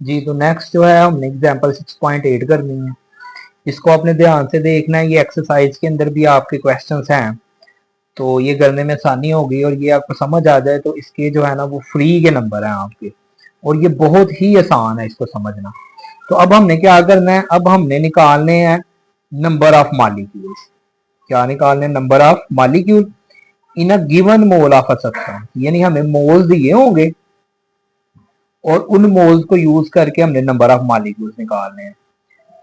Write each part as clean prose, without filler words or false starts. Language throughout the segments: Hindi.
जी। तो नेक्स्ट जो है हमने एग्जांपल 6.8 करनी है। इसको अपने ध्यान से देखना है, ये एक्सरसाइज के अंदर भी आपके क्वेश्चंस हैं, तो ये करने में आसानी होगी और ये आपको समझ आ जाए तो इसके जो है ना वो फ्री के नंबर हैं आपके, और ये बहुत ही आसान है इसको समझना। तो अब हमने क्या करना है, अब हमने निकालने हैं नंबर ऑफ मॉलिक्यूल्स। क्या निकालने हैं? Number of molecule in a given mole of a substance, यानी हमें मोल्स दिए होंगे और उन मोल्स को यूज करके हमने नंबर ऑफ मॉलिक्यूल्स निकालने हैं।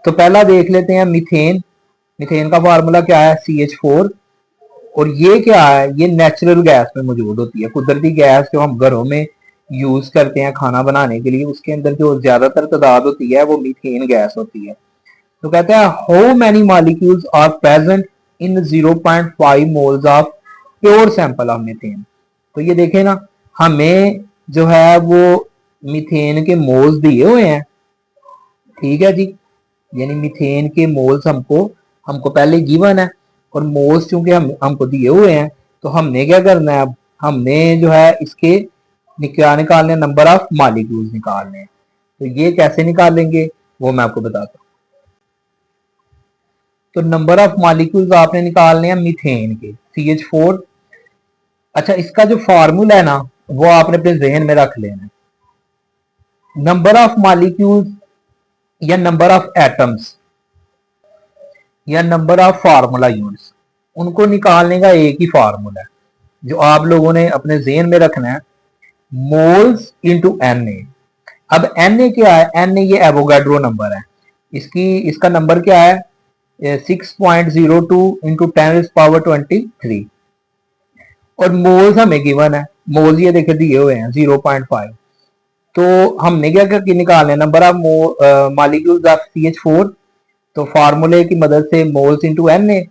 तो पहला देख लेते हैं मीथेन। मीथेन का फार्मूला क्या है? CH4। और ये क्या है? ये नेचुरल गैस में मौजूद होती है, कुदरती गैस जो हम घरों में यूज करते हैं खाना बनाने के लिए, उसके अंदर जो ज्यादातर तादाद होती है वो मीथेन गैस होती है। तो कहते हैं how many molecules are present in 0.5 moles of pure sample of methane. तो ये देखें ना, हमें जो है वो मीथेन के मोल्स दिए हुए हैं, ठीक है जी। यानी मीथेन के मोल्स हमको हमको पहले गिवन है, और मोल्स चूंकि हमको दिए हुए हैं, तो हमने क्या करना है, अब हमने जो है इसके क्या निकालने, नंबर ऑफ मॉलिक्यूल्स निकालने हैं। तो ये कैसे निकालेंगे वो मैं आपको बताता हूँ। तो नंबर ऑफ मॉलिक्यूल्स आपने निकालने हैं मीथेन के, CH4। अच्छा, इसका जो फार्मूला है ना वो आपने अपने जहन में रख लेना है। नंबर ऑफ मॉलिक्यूल्स या नंबर ऑफ एटम्स या नंबर ऑफ फार्मूला यूनिट्स, उनको निकालने का एक ही फार्मूला है जो आप लोगों ने अपने जेहन में रखना है, मोल्स इंटू Na। अब Na क्या है? Na ये एवोगाड्रो नंबर है, इसका नंबर क्या है? 6.02 इंटू 10⁻23। और मोल्स हमें गिवन है, मोल्स ये देखे दिए हुए हैं 0.5। तो हमने क्या क्या निकालना है, number of molecules of CH4। तो फार्मूले की मदद से मोल्स इंटू Na,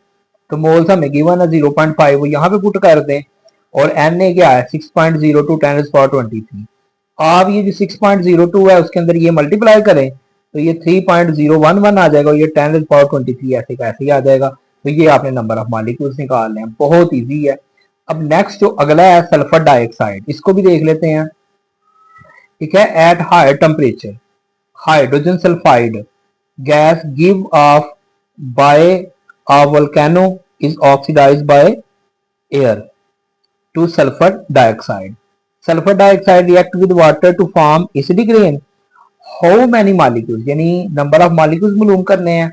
तो मोल्स हमें गिवन है 0.5, वो यहाँ पे पुट कर दें। और Na क्या है? 6.02 10⁻23। आप ये जो 6.02 है उसके अंदर ये मल्टीप्लाई करें तो ये 3.011 आ जाएगा, ये 10⁻23 ऐसे का ऐसे ही आ जाएगा। तो ये आपने नंबर ऑफ मॉलिक्यूल्स निकालने हैं, बहुत ईजी है। अब नेक्स्ट जो अगला है सल्फर डाइऑक्साइड, इसको भी देख लेते हैं। ठीक है, at higher temperature hydrogen sulphide gas give off by a volcano is oxidised by air to sulfur dioxide. Sulfur dioxide react with water to form acidic rain. How many molecules, यानी नंबर ऑफ मॉलिक्यूल्स मालूम करने हैं,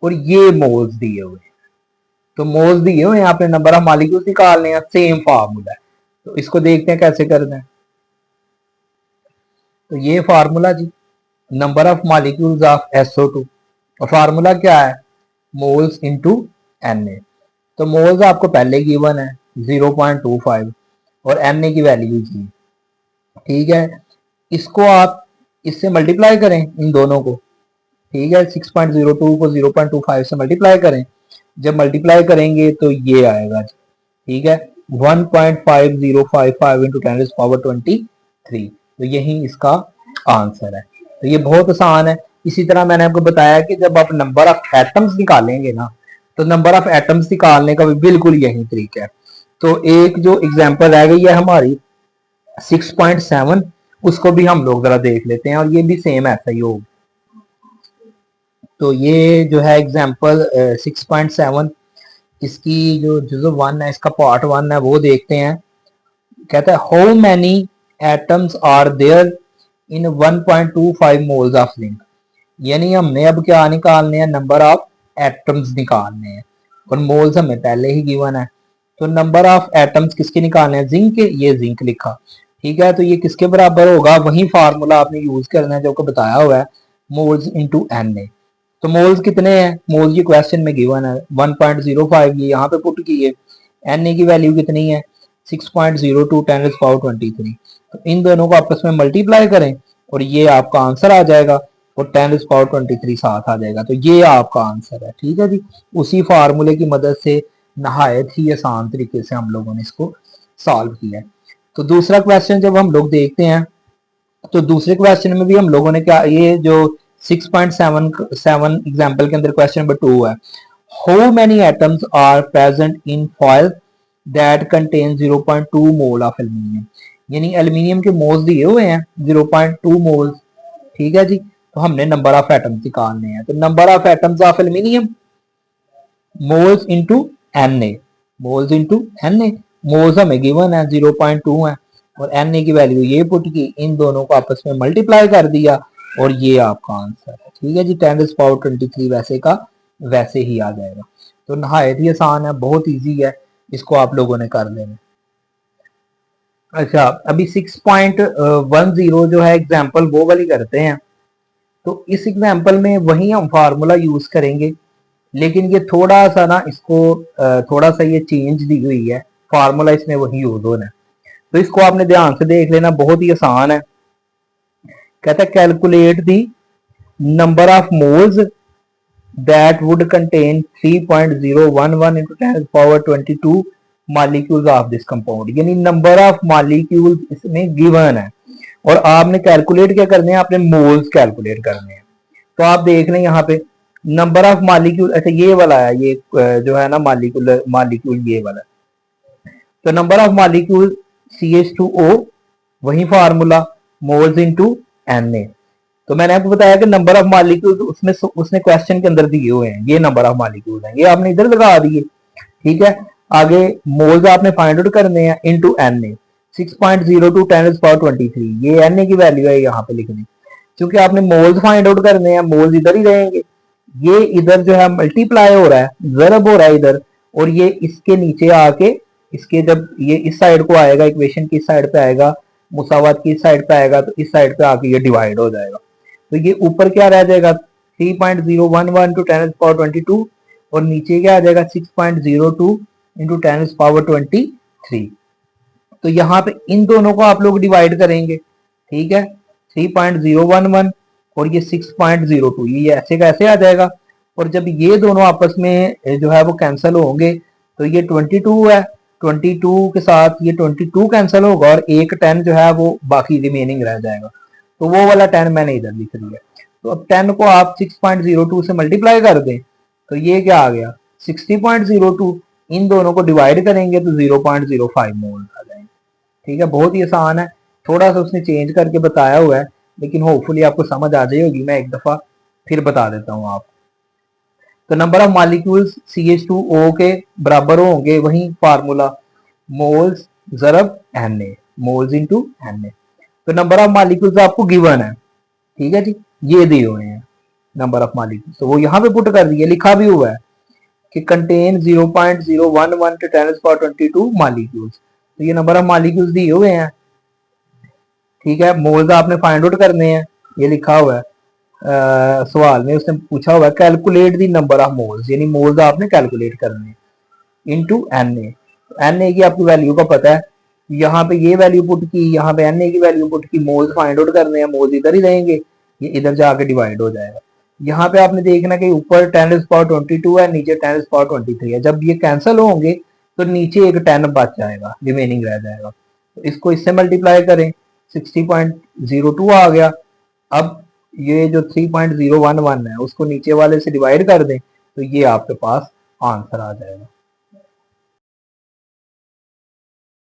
और ये मोल्स दिए हुए हैं। तो मोल्स दिए हुए हैं, आपने नंबर ऑफ मॉलिक्यूल्स निकालने हैं, सेम फार्मूला है। तो इसको देखते हैं कैसे करना है। तो ये फार्मूला जी, number of molecules of SO2, और फार्मूला क्या है? Moles into Na। तो मोल्स आपको पहले गिवन है 0.25 और Na की वैल्यू जी, ठीक है। इसको आप इससे मल्टीप्लाई करें इन दोनों को, ठीक है। 6.02 को 0.25 से मल्टीप्लाई करें, जब मल्टीप्लाई करेंगे तो ये आएगा, ठीक है, 1.5055 इंटू 10⁻23। तो यही इसका आंसर है। तो ये बहुत आसान है। इसी तरह मैंने आपको बताया कि जब आप नंबर ऑफ एटम्स निकालेंगे ना, तो नंबर ऑफ एटम्स निकालने का भी बिल्कुल यही तरीका है। तो एक जो एग्जांपल रह गई है हमारी 6.7, उसको भी हम लोग जरा देख लेते हैं, और ये भी सेम ऐसा ही होगा। तो ये जो है एग्जांपल 6.7, इसकी जो जुज़ो 1 है, इसका पार्ट 1 है, वो देखते हैं। कहता है how many atoms are there in 1.25 moles of zinc. यानी हमने अब क्या निकालने हैं, नंबर ऑफ एटम्स निकालने हैं, और मोल्स हमें पहले ही गिवन है। तो नंबर ऑफ एटम्स किसके निकालने हैं? जिंक के। ये जिंक लिखा, ठीक है। तो ये किसके बराबर होगा? वही फार्मूला आपने यूज करना है जो आपको बताया हुआ है, मोल्स इंटू Na। तो मोल्स कितने हैं? मोल्स ये क्वेश्चन में गिवन है 1.05, ये यहाँ पे पुट किए। Na की वैल्यू कितनी है? 6.02 10⁻23। तो इन दोनों को आपस में मल्टीप्लाई करें और ये आपका आंसर आ जाएगा, और 10⁻23 साथ आ जाएगा। तो ये आपका आंसर है, ठीक है जी। उसी फार्मूले की मदद से नहायत ही आसान तरीके से हम लोगों ने इसको सॉल्व किया है। तो दूसरा क्वेश्चन जब हम लोग देखते हैं, तो दूसरे क्वेश्चन में भी हम लोगों ने क्या, ये जो 6.7 एग्जाम्पल के अंदर क्वेश्चन नंबर 2 है, how many atoms are present in foil that contain 0.2 mole of aluminium. यानी एल्यूमिनियम के मोल्स दिए हुए हैं 0.2 मोल्स, ठीक है जी। तो हमने नंबर ऑफ एटम्स निकालने हैं, तो number of atoms of aluminium moles into Na, moles into Na, moles हमें गिवन है 0.2 है और Na की वैल्यू ये पुट की, इन दोनों को आपस में मल्टीप्लाई कर दिया और ये आपका आंसर है। ठीक है जी, 10⁻23 वैसे का वैसे ही आ जाएगा। तो नहायत ही आसान है, बहुत इजी है, इसको आप लोगों ने कर लेना। अच्छा, अभी 6.10 जो है एग्जाम्पल वो वाली करते हैं। तो इस एग्जाम्पल में वही हम फार्मूला यूज करेंगे, लेकिन ये थोड़ा सा ना इसको थोड़ा सा ये चेंज दी हुई है, फार्मूला इसमें वही यूज होना है। तो इसको आपने ध्यान से देख लेना, बहुत ही आसान है। कहता है calculate the number of moles that would contain 3.011 into 10⁻22 molecules of this compound, यानी नंबर ऑफ मॉलिक्यूल्स इसमें गिवन है और आपने कैलकुलेट क्या करने हैं, आपने मोल्स कैलकुलेट करने हैं। तो आप देख लें यहाँ पे नंबर ऑफ मॉलिक्यूल, अच्छा ये वाला है, ये जो है ना मॉलिक्यूल ये वाला। तो नंबर ऑफ मॉलिक्यूल CH2O, वही फार्मूला मोल्स इनटू Na। तो मैंने आपको बताया कि नंबर ऑफ मॉलिक्यूल्स उसमें उसने क्वेश्चन के अंदर दिए हुए हैं, ये नंबर ऑफ मॉलिक्यूल्स हैं, ये आपने इधर लगा दिए। ठीक है, आगे मोल्स आपने फाइंड आउट करने हैं इनटू Na, 6.02 10⁻23, ये Na की वैल्यू है यहाँ पे लिखनी। क्योंकि आपने मोल्स फाइंड आउट करने हैं, मोल्स इधर ही रहेंगे, ये इधर जो है मल्टीप्लाई हो रहा है, जरब हो रहा है इधर, और ये इसके नीचे आके इसके जब ये इस साइड को आएगा, इक्वेशन की साइड पे आएगा, मुसावात की साइड पे आएगा, तो इस साइड पे आके ये डिवाइड हो जाएगा। तो ये ऊपर क्या रह जाएगा 3.011 टू 10⁻22 और नीचे क्या आ जाएगा 6.02 इंटू 10⁻23। तो यहाँ पे इन दोनों को आप लोग डिवाइड करेंगे। ठीक है, 3.011 और ये 6.02, ये ऐसे का ऐसे आ जाएगा। और जब ये दोनों आपस में जो है वो कैंसिल होंगे तो ये 22 है, 22 के साथ ये 22 कैंसिल होगा और एक 10 जो है वो बाकी रिमेनिंग रह जाएगा। तो वो वाला 10 मैंने इधर लिख दिया। तो अब 10 को आप 6.02 से मल्टीप्लाई कर दें तो ये क्या आ गया 60.02, इन दोनों को डिवाइड करेंगे तो 0.05 मोल आ जाएंगे। ठीक है, बहुत ही आसान है, थोड़ा सा उसने चेंज करके बताया हुआ है, लेकिन होपफुली आपको समझ आ जाएगी। मैं एक दफा फिर बता देता हूँ आपको। तो नंबर ऑफ मॉलिक्यूल्स CH2O के बराबर होंगे, वही फार्मूला मोल्स जरब Na, मोल्स इनटू Na। तो नंबर ऑफ मॉलिक्यूल्स आपको गिवन है, ठीक है जी, ये दिए हुए हैं नंबर ऑफ मॉलिक्यूल्स, तो वो यहाँ पे पुट कर दिए, लिखा भी हुआ है कि कंटेन 0.011 टू 10⁻22 मॉलिक्यूल्स। तो ये नंबर ऑफ मॉलिक्यूल्स दिए हुए हैं। ठीक है, मोल्स आपने फाइंड आउट करने हैं, ये लिखा हुआ है सवाल में, उसने पूछा हुआ है calculate the number of moles, यानी मोल्स आपने कैलकुलेट करने हैं इनटू Na। Na की आपको वैल्यू का पता है, यहाँ पे ये वैल्यू पुट की, यहाँ पे Na की वैल्यू पुट की, मोल्स फाइंड आउट करने हैं, मोल्स इधर ही रहेंगे, ये इधर जाके डिवाइड हो जाएगा। यहाँ पे आपने देखना कि ऊपर 10⁻22 है, नीचे 10⁻23 है, जब ये कैंसिल होंगे तो नीचे एक 10 बच जाएगा, रिमेनिंग रह जाएगा। तो इसको इससे मल्टीप्लाई करें, 60.02 आ गया। अब ये जो 3.011 है उसको नीचे वाले से डिवाइड कर दें तो ये आपके पास आंसर आ जाएगा।